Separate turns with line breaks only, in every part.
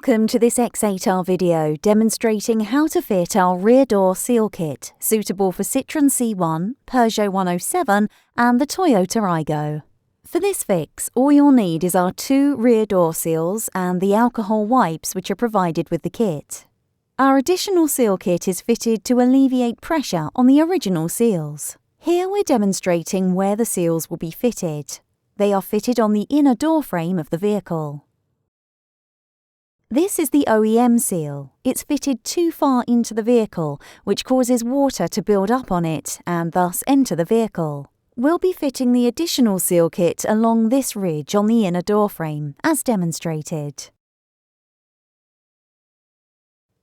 Welcome to this X8R video demonstrating how to fit our rear door seal kit, suitable for Citroen C1, Peugeot 107 and the Toyota AYGO. For this fix, all you'll need is our two rear door seals and the alcohol wipes which are provided with the kit. Our additional seal kit is fitted to alleviate pressure on the original seals. Here we're demonstrating where the seals will be fitted. They are fitted on the inner door frame of the vehicle. This is the OEM seal. It's fitted too far into the vehicle, which causes water to build up on it and thus enter the vehicle. We'll be fitting the additional seal kit along this ridge on the inner door frame, as demonstrated.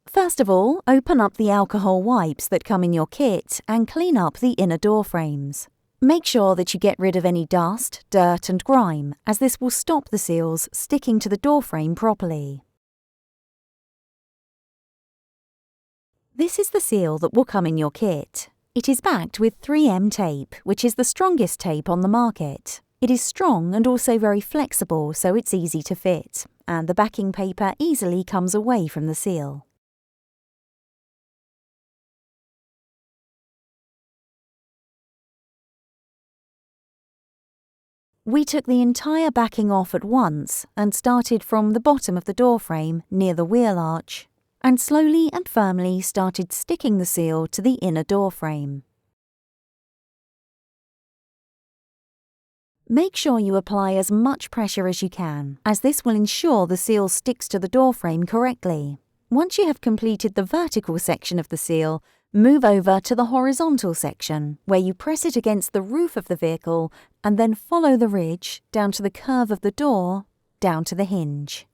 First of all, open up the alcohol wipes that come in your kit and clean up the inner door frames. Make sure that you get rid of any dust, dirt and grime, as this will stop the seals sticking to the door frame properly. This is the seal that will come in your kit. It is backed with 3M tape, which is the strongest tape on the market. It is strong and also very flexible, so it's easy to fit, and the backing paper easily comes away from the seal. We took the entire backing off at once and started from the bottom of the door frame near the wheel arch, and slowly and firmly started sticking the seal to the inner door frame. Make sure you apply as much pressure as you can, as this will ensure the seal sticks to the door frame correctly. Once you have completed the vertical section of the seal, move over to the horizontal section, where you press it against the roof of the vehicle and then follow the ridge down to the curve of the door, down to the hinge.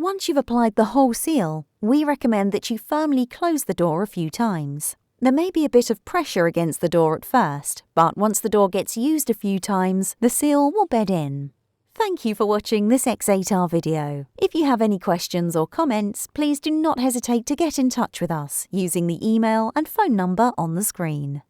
Once you've applied the whole seal, we recommend that you firmly close the door a few times. There may be a bit of pressure against the door at first, but once the door gets used a few times, the seal will bed in. Thank you for watching this X8R video. If you have any questions or comments, please do not hesitate to get in touch with us using the email and phone number on the screen.